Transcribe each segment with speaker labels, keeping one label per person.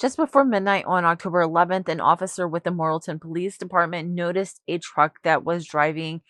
Speaker 1: Just before midnight on October 11th, an officer with the Morrilton Police Department noticed a truck that was driving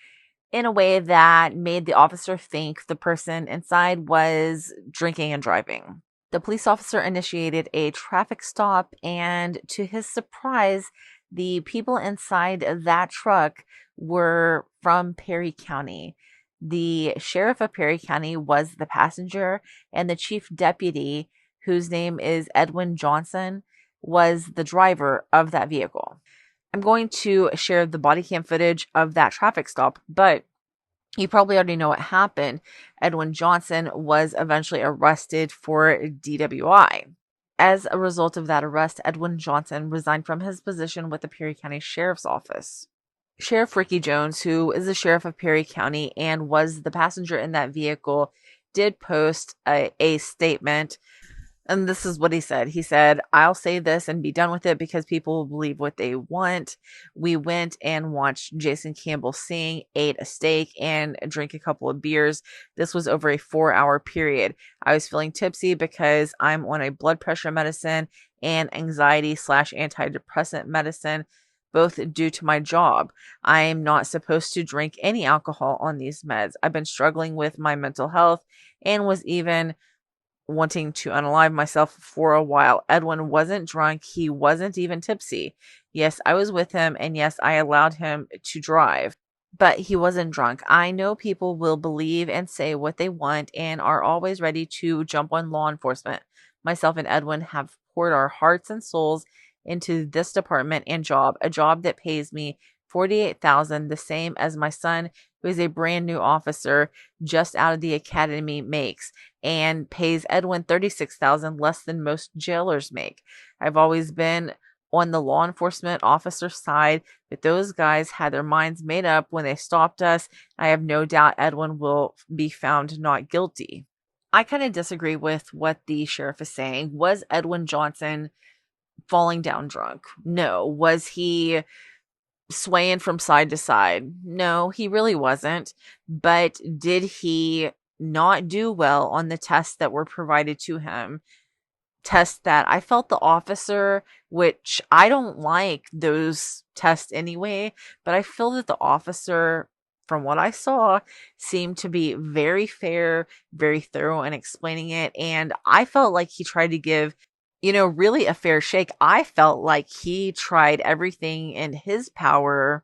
Speaker 1: in a way that made the officer think the person inside was drinking and driving. The police officer initiated a traffic stop, and to his surprise, the people inside that truck were from Perry County. The sheriff of Perry County was the passenger, and the chief deputy, whose name is Edwin Johnson, was the driver of that vehicle. I'm going to share the body cam footage of that traffic stop, but you probably already know what happened. Edwin Johnson was eventually arrested for DWI. As a result of that arrest, Edwin Johnson resigned from his position with the Perry County Sheriff's Office. Sheriff Ricky Jones, who is the sheriff of Perry County and was the passenger in that vehicle, did post a statement. And this is what he said. He said, "I'll say this and be done with it because people will believe what they want. We went and watched Jason Campbell sing, ate a steak, and drank a couple of beers. This was over a 4-hour period. I was feeling tipsy because I'm on a blood pressure medicine and anxiety/antidepressant medicine, both due to my job. I am not supposed to drink any alcohol on these meds. I've been struggling with my mental health and was even wanting to unalive myself for a while. Edwin wasn't drunk. He wasn't even tipsy. Yes, I was with him, and yes, I allowed him to drive, but he wasn't drunk. I know people will believe and say what they want and are always ready to jump on law enforcement. Myself and Edwin have poured our hearts and souls into this department and job, a job that pays me $48,000, the same as my son, who is a brand new officer just out of the academy, makes, and pays Edwin $36,000, less than most jailers make. I've always been on the law enforcement officer side, but those guys had their minds made up when they stopped us. I have no doubt Edwin will be found not guilty." I kind of disagree with what the sheriff is saying. Was Edwin Johnson falling down drunk? No. Was he swaying from side to side? No, he really wasn't. But did he not do well on the tests that were provided to him? Tests that I felt the officer, which I don't like those tests anyway, but I feel that the officer, from what I saw, seemed to be very fair, very thorough in explaining it. And I felt like he tried to give really a fair shake. I felt like he tried everything in his power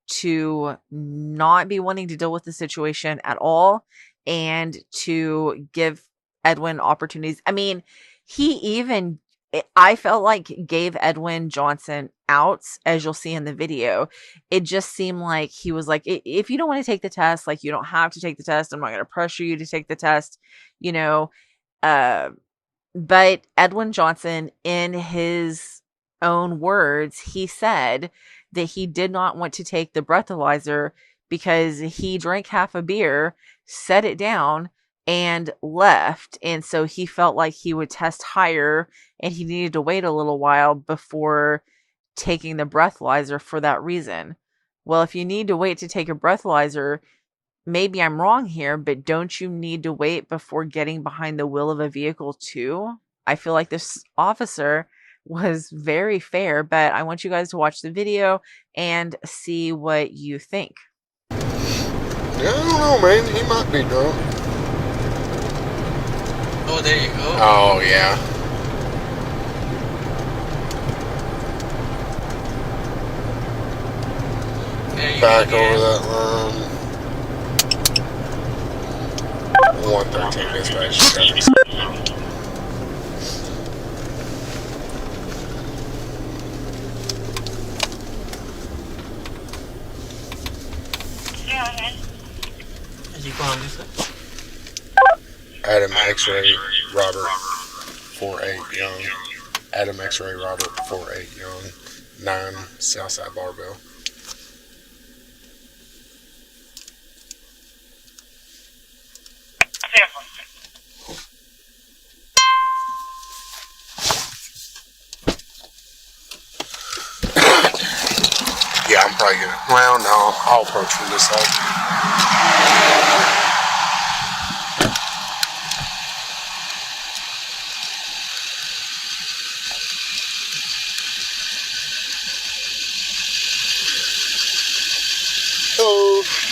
Speaker 1: to not be wanting to deal with the situation at all and to give Edwin opportunities. I mean, I felt like gave Edwin Johnson outs, as you'll see in the video. It just seemed like he was like, if you don't want to take the test, like, you don't have to take the test. I'm not going to pressure you to take the test, but Edwin Johnson, in his own words, he said that he did not want to take the breathalyzer because he drank half a beer, set it down, and left. And so he felt like he would test higher and he needed to wait a little while before taking the breathalyzer for that reason. Well, if you need to wait to take a breathalyzer, maybe I'm wrong here, but don't you need to wait before getting behind the wheel of a vehicle too? I feel like this officer was very fair, but I want you guys to watch the video and see what you think.
Speaker 2: Yeah, I don't know, man. He might be drunk.
Speaker 3: Oh, there you go.
Speaker 2: Oh, yeah. Back over that line. 113 dispatch.
Speaker 3: Is he going this way?
Speaker 2: Adam X-Ray Robert 48 Young. Adam X-Ray Robert 48 Young. 9 Southside Barbell. Yeah, I'm probably gonna. Well, no, I'll approach from this side.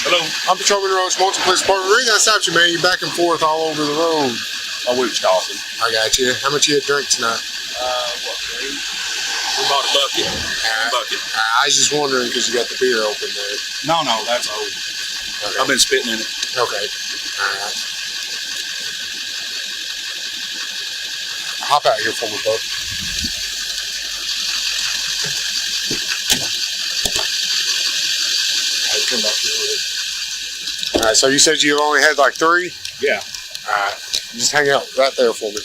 Speaker 4: Hello.
Speaker 2: I'm Patrolman Roach, Multi Police Department. The reason I stopped you, man, you're back and forth all over the road.
Speaker 4: My week's tossing.
Speaker 2: I got you. How much you had drink tonight?
Speaker 4: What, 3? We bought a bucket.
Speaker 2: I was just wondering because you got the beer open there.
Speaker 4: No, that's old.
Speaker 2: Okay.
Speaker 4: I've been spitting in it.
Speaker 2: Okay. All right. Hop out here for me, bud. Come back here with it. All right, so you said you only had like 3?
Speaker 4: Yeah.
Speaker 2: All right, just hang out right there for me.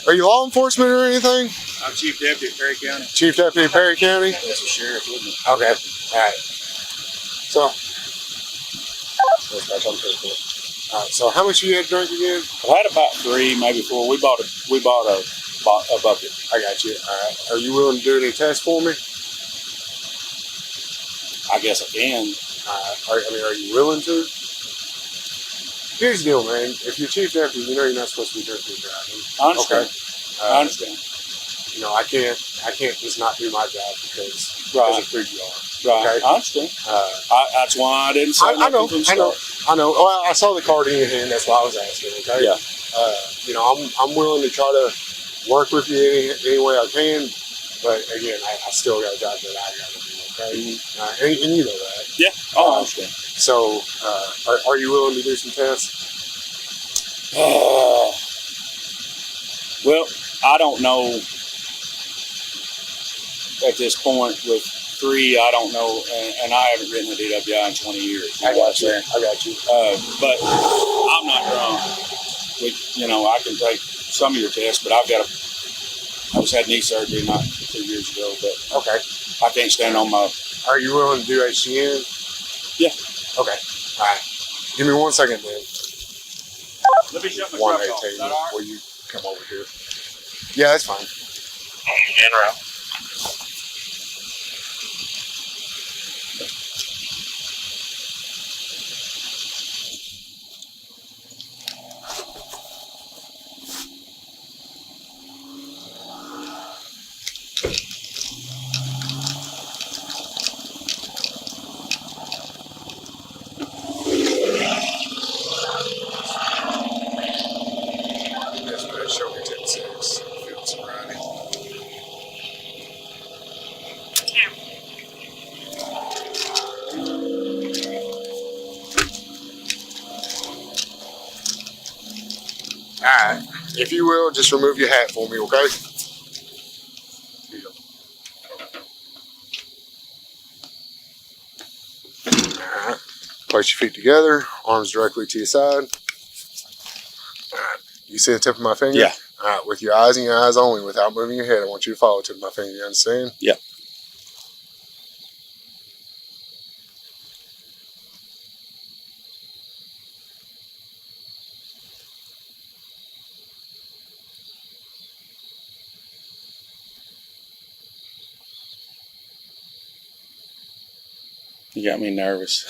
Speaker 2: Are you law enforcement or anything?
Speaker 4: I'm Chief Deputy of Perry County.
Speaker 2: Chief Deputy of Perry County?
Speaker 4: That's the sheriff, wouldn't it?
Speaker 2: Okay. All right. So, all right. So, how much you had drink again?
Speaker 4: I had about 3, maybe 4. We bought a bucket.
Speaker 2: I got you. All right. Are you willing to do any tests for me?
Speaker 4: I guess I can.
Speaker 2: Are you willing to? Here's the deal, man. If you're chief deputy, you know you're not supposed to be drinking and driving.
Speaker 4: I understand.
Speaker 2: Okay.
Speaker 4: I understand.
Speaker 2: You know, I can't just not do my job because
Speaker 4: Right.
Speaker 2: of who you are.
Speaker 4: Right.
Speaker 2: Okay?
Speaker 4: I understand. That's why I didn't say
Speaker 2: I know.
Speaker 4: nothing from the start.
Speaker 2: I know. Well, I saw the card in your hand. That's why I was asking. Okay.
Speaker 4: Yeah.
Speaker 2: You know, I'm willing to try to work with you any way I can, but again, I still got a job that I got to do. Okay.
Speaker 4: Mm-hmm.
Speaker 2: And you know that.
Speaker 4: Yeah. I understand.
Speaker 2: So, are you willing to do some tests?
Speaker 4: Well, I don't know at this point. With 3, I don't know, and I haven't ridden a DWI in 20 years.
Speaker 2: I got you.
Speaker 4: But I'm not drunk. I can take some of your tests, but I just had knee surgery not 2 years ago, but
Speaker 2: Okay.
Speaker 4: I can't stand on my.
Speaker 2: Are you willing to do HCN?
Speaker 4: Yeah.
Speaker 2: Okay. All right. Give me 1 second, man.
Speaker 4: Let me shut my
Speaker 2: 118
Speaker 4: Is that all right?
Speaker 2: before you come over here. Yeah, that's fine.
Speaker 4: En route.
Speaker 2: That's good. Show me 10-6. Field sobriety. All right. If you will, just remove your hat for me, okay? Here you go. All right. Place your feet together, arms directly to your side. All right. You see the tip of my finger?
Speaker 4: Yeah.
Speaker 2: All right. With your eyes and your eyes only, without moving your head, I want you to follow the tip of my finger. You understand?
Speaker 4: Yeah. You got me nervous.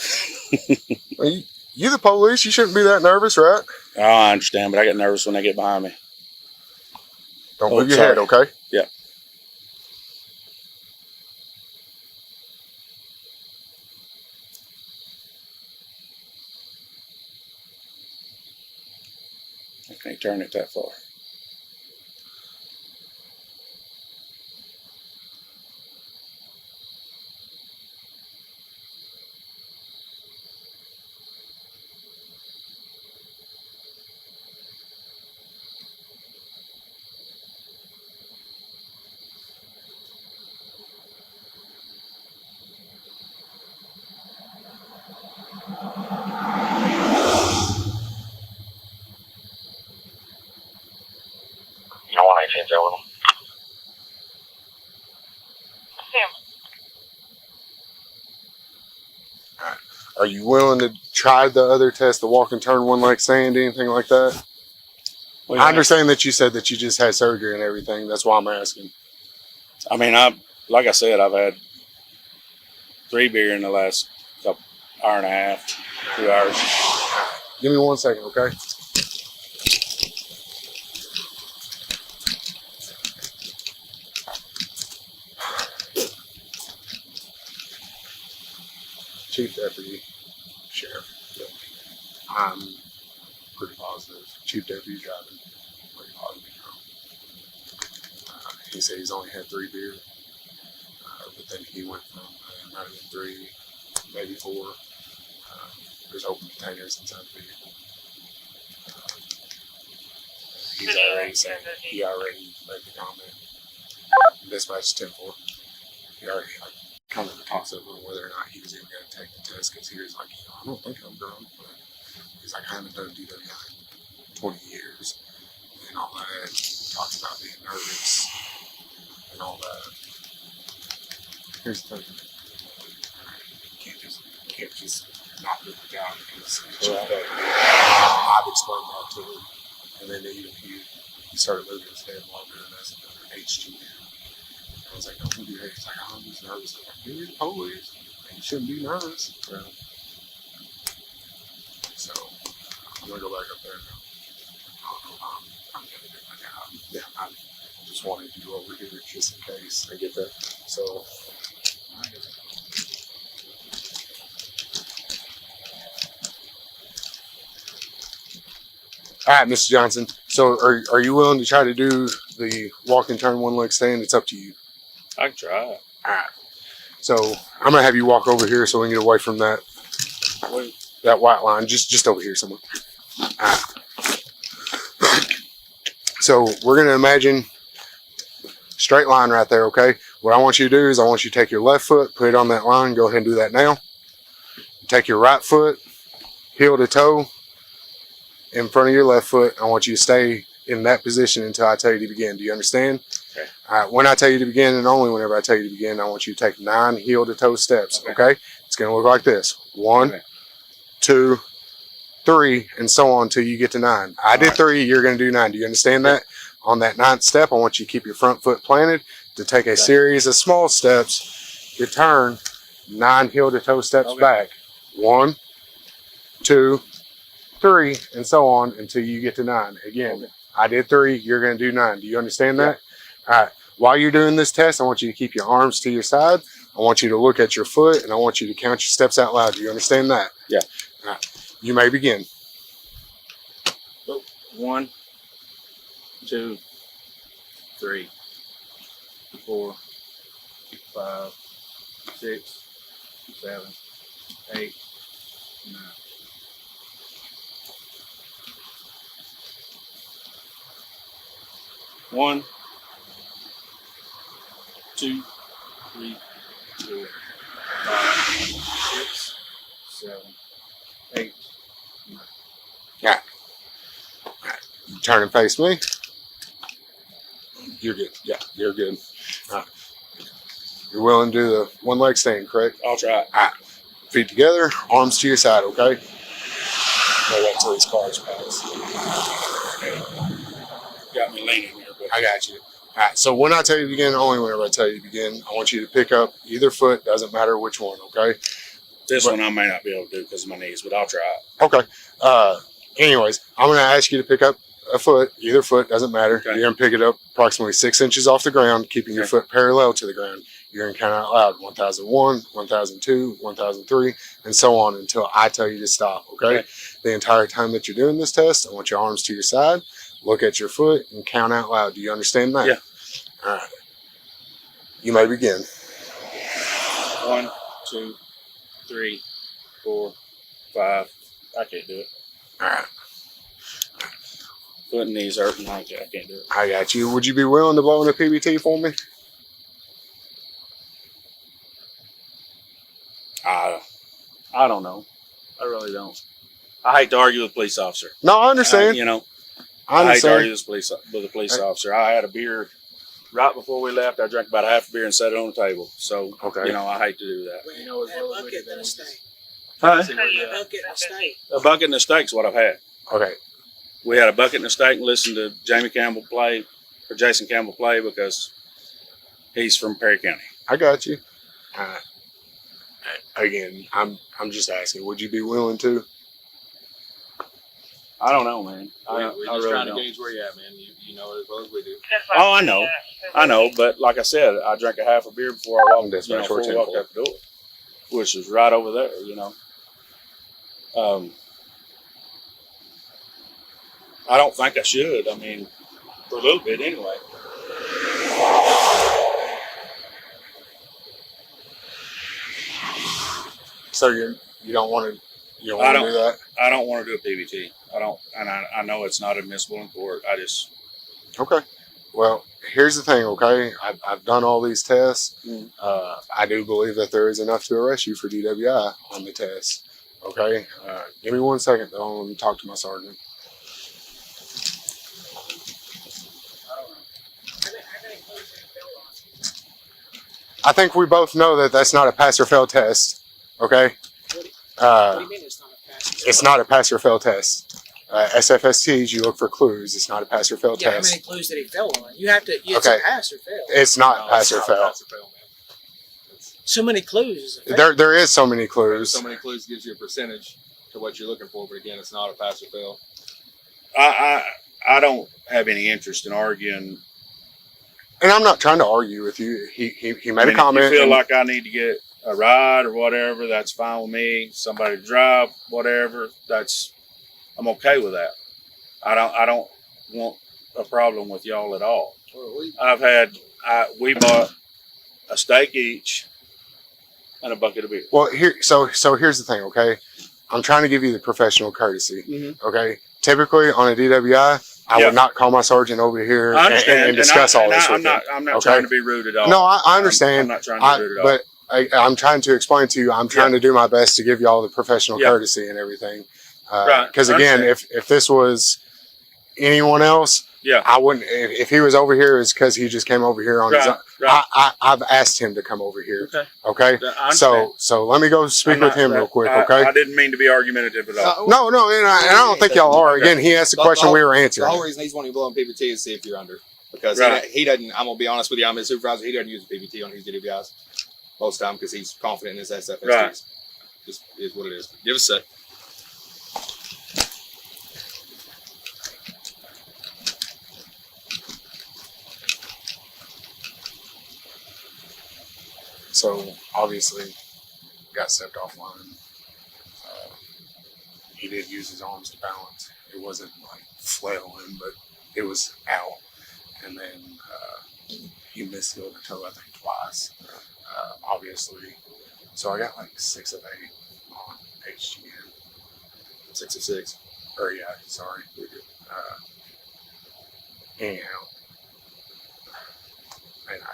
Speaker 2: Well, you're the police. You shouldn't be that nervous, right?
Speaker 4: Oh, I understand, but I get nervous when they get behind me.
Speaker 2: Don't
Speaker 4: Oh,
Speaker 2: move your
Speaker 4: sorry.
Speaker 2: head, okay?
Speaker 4: Yeah. I can't turn it that far.
Speaker 5: telling them.
Speaker 2: Are you willing to try the other test, the walk and turn, one leg stand, anything like that?
Speaker 4: Well,
Speaker 2: I understand that you said that you just had surgery and everything. That's why I'm asking.
Speaker 4: I mean, like I said, I've had 3 beer in the last hour and a half, 2 hours.
Speaker 2: Give me 1 second, okay? Chief Deputy Sheriff. I'm pretty positive. Chief Deputy driving. Pretty positive. He said he's only had 3 beer, but then he went from might have been 3, maybe 4. There's open containers inside the vehicle. He's already saying that he already made the comment. Dispatch 10-4. He already kind of tossed up on whether or not he was even going to take the test because he was like, I don't think I'm drunk, but he's like, I haven't done DWI in 20 years and all that. Talks about being nervous and all that. Here's the thing. You can't just not do the job because I've explained that to him. And then even he started moving his head while doing this and HG. I was like, don't move your head. He's like, I'm just nervous. I'm like, you're the police. You shouldn't be nervous. So I'm going to go back up there now. I'm going to do my job. Yeah, I just wanted you over here just in case. I get that. So, all right, Mr. Johnson. So are you willing to try to do the walk and turn, one leg stand? It's up to you.
Speaker 4: I can try it.
Speaker 2: All right. So I'm going to have you walk over here so we can get away from that white line. Just over here somewhere. All right. So we're going to imagine straight line right there, okay? What I want you to do is I want you to take your left foot, put it on that line. Go ahead and do that now. Take your right foot, heel to toe, in front of your left foot. I want you to stay in that position until I tell you to begin. Do you understand?
Speaker 4: Okay.
Speaker 2: All right. When I tell you to begin, and only whenever I tell you to begin, I want you to take 9 heel to toe steps, okay? It's going to look like this. 1, 2, 3, and so on until you get to 9. I did 3, you're going to do 9. Do you understand that? On that 9th step, I want you to keep your front foot planted, to take a series of small steps, you turn 9 heel to toe steps back. 1, 2, 3, and so on until you get to 9. Again, I did 3, you're going to do 9. Do you understand that? All right. While you're doing this test, I want you to keep your arms to your side. I want you to look at your foot, and I want you to count your steps out loud. Do you understand that?
Speaker 4: Yeah.
Speaker 2: All right. You may begin.
Speaker 4: 1, 2, 3, 4, 5, 6, 7, 8, 9. One, 2, 3, 4, 5, 6, 7, 8, 9.
Speaker 2: Yeah. You turn and face me. You're good. Yeah, you're good. All right. You're willing to do the one leg stand, correct?
Speaker 4: I'll try it.
Speaker 2: All right. Feet together, arms to your side, okay? Wait until these cars pass.
Speaker 4: Okay. Got me leaning here, but
Speaker 2: I got you. All right. So when I tell you to begin, only whenever I tell you to begin, I want you to pick up either foot. Doesn't matter which one, okay?
Speaker 4: this one I may not be able to do because of my knees, but I'll try it.
Speaker 2: Okay. Anyways, I'm going to ask you to pick up a foot. Either foot, doesn't matter.
Speaker 4: Okay.
Speaker 2: You're going to pick it up approximately 6 inches off the ground, keeping your foot parallel to the ground. You're going to count out loud 1001, 1002, 1003, and so on until I tell you to stop, okay? The entire time that you're doing this test, I want your arms to your side, look at your foot, and count out loud. Do you understand that?
Speaker 4: Yeah.
Speaker 2: All right. You may begin.
Speaker 4: 1, 2, 3, 4, 5. I can't do it.
Speaker 2: All right.
Speaker 4: Foot and knees hurting. I can't do it.
Speaker 2: I got you. Would you be willing to blow in a PBT for me?
Speaker 4: I don't know. I really don't. I hate to argue with a police officer.
Speaker 2: No, I understand.
Speaker 4: You know,
Speaker 2: I
Speaker 4: I hate to argue
Speaker 2: understand.
Speaker 4: this with a police officer. I had a beer right before we left. I drank about half a beer and set it on the table. So,
Speaker 2: Okay.
Speaker 4: you know, I hate to do that.
Speaker 5: You know, as well as we did that.
Speaker 4: Huh?
Speaker 5: A bucket and a steak.
Speaker 4: A bucket and a steak's what I've had.
Speaker 2: Okay.
Speaker 4: We had a bucket and a steak and listened to Jamie Campbell play, or Jason Campbell play, because he's from Perry County.
Speaker 2: I got you. Again, I'm just asking. Would you be willing to?
Speaker 4: I don't know, man.
Speaker 6: We're
Speaker 4: I
Speaker 6: just
Speaker 4: really
Speaker 6: trying
Speaker 4: don't.
Speaker 6: to gauge where you're at, man. You know it as well as we do.
Speaker 4: Oh, I know. But like I said, I drank a half a beer before I walked,
Speaker 2: That's
Speaker 4: you know,
Speaker 2: my
Speaker 4: before we
Speaker 2: short
Speaker 4: walked
Speaker 2: tempo.
Speaker 4: out the door, which was right over there. You know. I don't think I should. I mean, for a little bit anyway.
Speaker 2: So you don't want to
Speaker 4: I
Speaker 2: do that?
Speaker 4: I don't want to do a PBT. I don't, and I know it's not admissible in court. I just
Speaker 2: Okay. Well, here's the thing. Okay, I've done all these tests.
Speaker 4: Mm.
Speaker 2: I do believe that there is enough to arrest you for DWI on the test. Okay. Give me 1 second though. Let me talk to my sergeant. I think we both know that that's not a pass or fail test. Okay.
Speaker 5: What do you mean it's not a pass?
Speaker 2: It's not a pass or fail test. SFSTs, you look for clues. It's not a pass or fail
Speaker 5: Yeah, how
Speaker 2: test.
Speaker 5: many clues did he fail on? You have to. It's
Speaker 2: Okay.
Speaker 5: a pass or fail.
Speaker 2: It's not
Speaker 6: No,
Speaker 2: pass
Speaker 6: it's
Speaker 2: or
Speaker 6: not
Speaker 2: fail.
Speaker 6: pass or fail, man.
Speaker 5: So many clues. Is a fail.
Speaker 2: There is so many clues.
Speaker 6: So many clues gives you a percentage to what you're looking for, but again, it's not a pass or fail.
Speaker 4: I don't have any interest in arguing.
Speaker 2: And I'm not trying to argue with you. He made
Speaker 4: I mean,
Speaker 2: a comment.
Speaker 4: If you feel
Speaker 2: and-
Speaker 4: like I need to get a ride or whatever, that's fine with me. Somebody to drive, whatever, I'm okay with that. I don't want a problem with y'all at all. We bought a steak each and a bucket of beer.
Speaker 2: well, so here's the thing. Okay, I'm trying to give you the professional courtesy.
Speaker 4: Mm-hmm.
Speaker 2: Okay, typically on a DWI, I
Speaker 4: Yeah.
Speaker 2: would not call my sergeant over here
Speaker 4: I understand,
Speaker 2: and discuss all this
Speaker 4: I'm
Speaker 2: with him.
Speaker 4: not
Speaker 2: okay?
Speaker 4: trying to be rude at all.
Speaker 2: No, I
Speaker 4: I'm
Speaker 2: understand.
Speaker 4: not trying to be rude at all.
Speaker 2: But I'm trying to explain to you. I'm trying to do my best to give you all the professional
Speaker 4: Yeah.
Speaker 2: courtesy and everything.
Speaker 4: Right.
Speaker 2: Because
Speaker 4: I
Speaker 2: again,
Speaker 4: understand.
Speaker 2: if this was anyone else,
Speaker 4: Yeah.
Speaker 2: I wouldn't. If he was over here, it's because he just came over here on his own.
Speaker 4: Right.
Speaker 2: I've asked him to come over here.
Speaker 4: Okay.
Speaker 2: Okay.
Speaker 4: I understand.
Speaker 2: So let me go speak
Speaker 4: I'm
Speaker 2: with
Speaker 4: not-
Speaker 2: him real quick. Okay.
Speaker 4: I didn't mean to be argumentative at all.
Speaker 2: No, and I don't think y'all are. Again, he asked the question, we were
Speaker 6: The
Speaker 2: answering.
Speaker 6: whole reason he's wanting to blow on PBT is to see if you're under. Because
Speaker 4: Right.
Speaker 6: he doesn't, I'm going to be honest with you, I'm his supervisor, he doesn't use a PBT on his DWIs most of the time because he's confident in his SFSTs.
Speaker 4: Right.
Speaker 6: Just is what it is. Give us a sec.
Speaker 2: So obviously, got stepped offline. He did use his arms to balance. It wasn't like flailing, but it was out. And then he missed the other toe, I think, twice. Obviously, so I got like 6 of 8 on HGN.
Speaker 6: 6 of 6.
Speaker 2: Or yeah, sorry. Anyhow, and I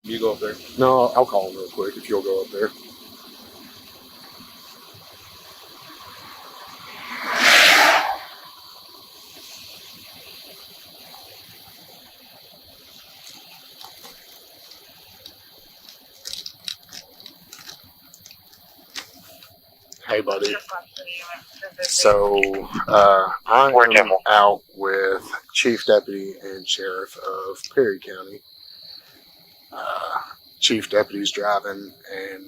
Speaker 6: You go up there.
Speaker 2: No, I'll call him real quick if you'll go up there. Hey, buddy. So, I am out with Chief Deputy and Sheriff of Perry County. Chief Deputy's driving, and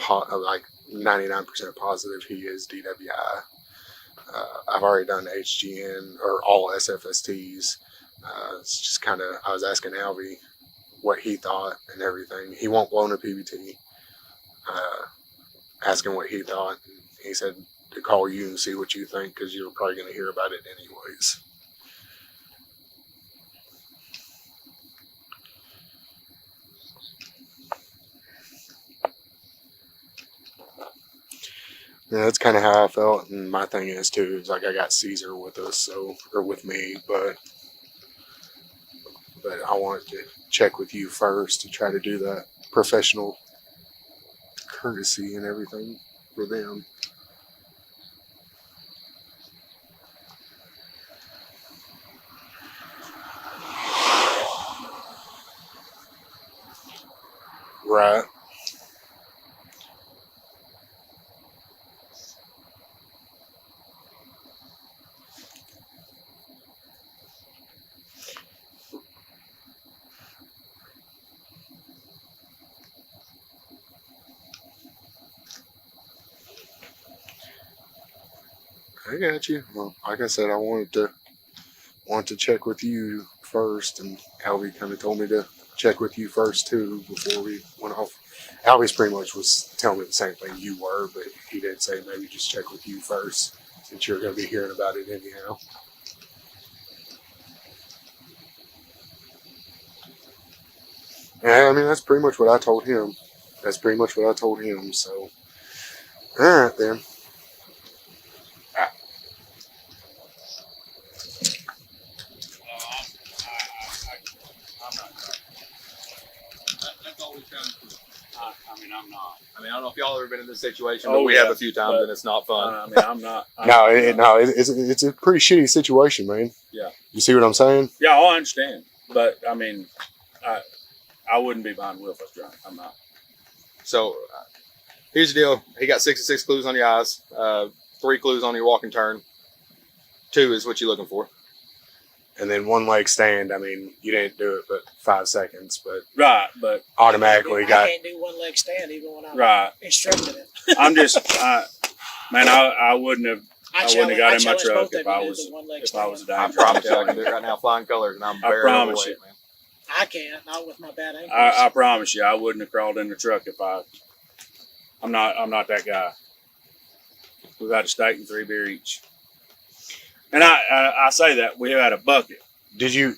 Speaker 2: like 99% positive he is DWI. I've already done HGN or all SFSTs. It's just kind of, I was asking Albie what he thought and everything. He won't blow a PBT. Asking what he thought. He said to call you and see what you think, because you're probably going to hear about it anyways. Yeah, that's kind of how I felt, and my thing is too, is like I got Caesar with us, or with me, but I wanted to check with you first to try to do that professional courtesy and everything for them. Right. I got you. Well, like I said, I wanted to check with you first, and Albie kind of told me to check with you first too before we went off. Albie's pretty much was telling me the same thing you were, but he did say maybe just check with you first, since you're going to be hearing about it anyhow. Yeah, I mean, that's pretty much what I told him. So, all right then.
Speaker 6: I'm not. I mean, I don't know if y'all ever been in this situation, but we have a few times, and it's not fun.
Speaker 5: I mean, I'm not.
Speaker 2: It's a pretty shitty situation, man.
Speaker 5: Yeah.
Speaker 2: You see what I'm saying?
Speaker 5: Yeah, I understand, but I mean, I wouldn't be behind the wheel if I was drunk. I'm not.
Speaker 6: So, here's the deal. He got 66 clues on your eyes, 3 clues on your walk and turn. 2 is what you're looking for.
Speaker 2: And then one leg stand. I mean, you didn't do it, but 5 seconds, but
Speaker 5: Right, but
Speaker 2: automatically
Speaker 5: I
Speaker 2: got.
Speaker 5: can't do one leg stand even when I'm instructed it. I'm just, I wouldn't have. I wouldn't have got in my truck if I was a dying.
Speaker 6: I promise you, I can do it right now, flying colors, and I'm very overweight, man.
Speaker 5: I can't, not with my bad ankles.
Speaker 7: I promise you, I wouldn't have crawled in the truck if I'm not that guy. We've had a steak and 3 beer each. And I say that we had a bucket.
Speaker 2: Did you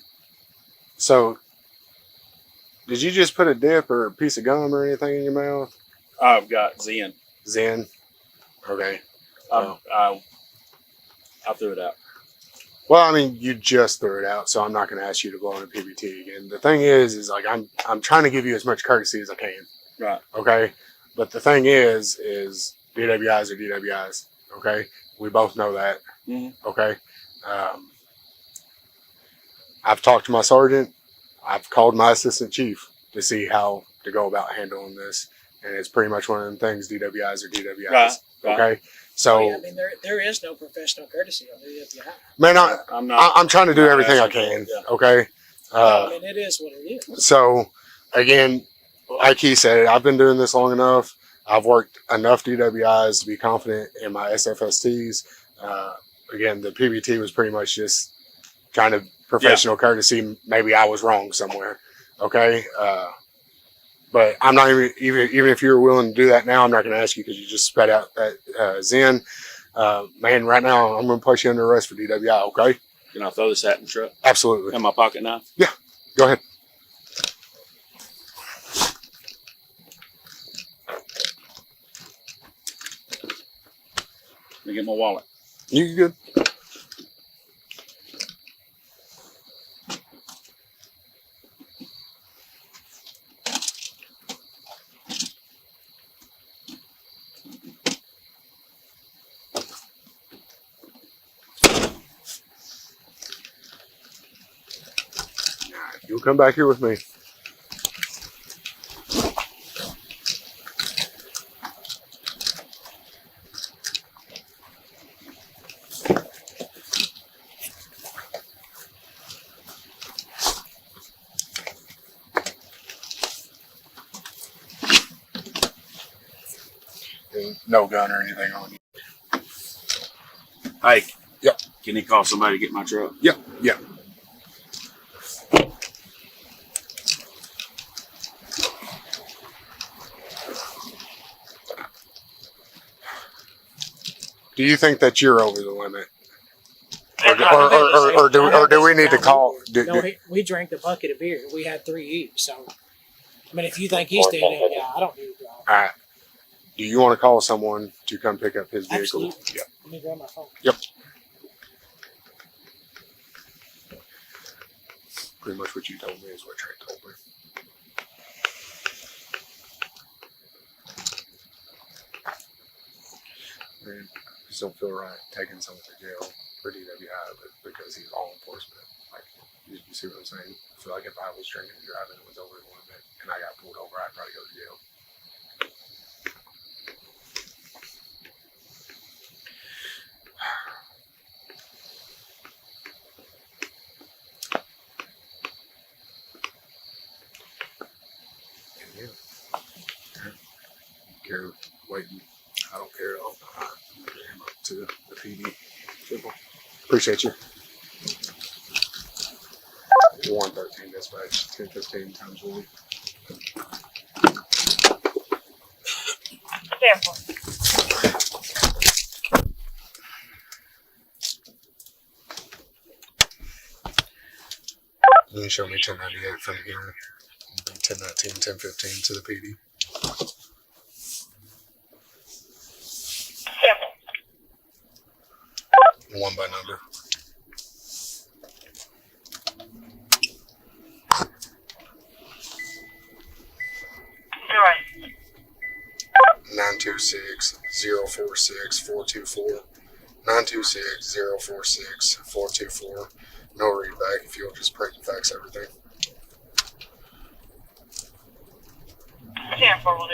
Speaker 2: just put a dip or a piece of gum or anything in your mouth?
Speaker 7: I've got Zen.
Speaker 2: Zen? Okay.
Speaker 7: I threw it out.
Speaker 2: Well, I mean, you just threw it out, so I'm not going to ask you to blow in a PBT again. The thing is like I'm trying to give you as much courtesy as I can.
Speaker 7: Right.
Speaker 2: Okay? But the thing is DWIs are DWIs. Okay? We both know that.
Speaker 7: Mm-hmm.
Speaker 2: Okay? I've talked to my sergeant. I've called my assistant chief to see how to go about handling this. And it's pretty much one of them things, DWIs are DWIs.
Speaker 7: Right.
Speaker 2: Okay? So,
Speaker 5: I mean, there is no professional courtesy on the DWI.
Speaker 2: man, I'm trying to do
Speaker 7: not
Speaker 2: everything I
Speaker 7: asking for
Speaker 2: can.
Speaker 7: it, yeah.
Speaker 2: Okay?
Speaker 5: I mean, it is what it is.
Speaker 2: So, again, like he said, I've been doing this long enough. I've worked enough DWIs to be confident in my SFSTs. Again, the PBT was pretty much just kind of professional courtesy. Maybe I was wrong somewhere. Okay? But I'm not even if you're willing to do that now, I'm not going to ask you because you just spat out that Zen. Man, right now, I'm going to place you under arrest for DWI, okay?
Speaker 7: Can I throw this hat in the truck?
Speaker 2: Absolutely.
Speaker 7: In my pocket knife?
Speaker 2: Yeah, go ahead.
Speaker 7: Let me get my wallet.
Speaker 2: You good? You'll come back here with me. No gun or anything on you.
Speaker 7: Hey.
Speaker 2: Yep.
Speaker 7: Can you call somebody to get my truck?
Speaker 2: Yep. Yep. Do you think that you're over the limit? Or do we need to call?
Speaker 8: We drank a bucket of beer. We had 3 each. So, I mean, if you think he's doing it, yeah, I don't need to drive.
Speaker 2: All right. Do you want to call someone to come pick up his vehicle?
Speaker 8: Absolutely.
Speaker 2: Yep.
Speaker 8: Let me grab my phone.
Speaker 2: Yep. Pretty much what you told me is what Trey told me. Man, I just don't feel right taking someone to jail for DWI, but because he's law enforcement. Like, you see what I'm saying? I feel like if I was drinking and driving and was over the limit and I got pulled over, I'd probably go to jail. And yeah, I don't care waiting. I don't care at all. I'm up to the PD. Simple. Appreciate you. 113 dispatch, 1015 times 1.
Speaker 9: Careful.
Speaker 2: You can show me 1098 from here. 1019, 1015 to the PD.
Speaker 9: Careful.
Speaker 2: 1 by number.
Speaker 9: You're right.
Speaker 2: 926-046-424. 926-046-424. No read back if you'll just print and fax everything.
Speaker 9: Careful, will do.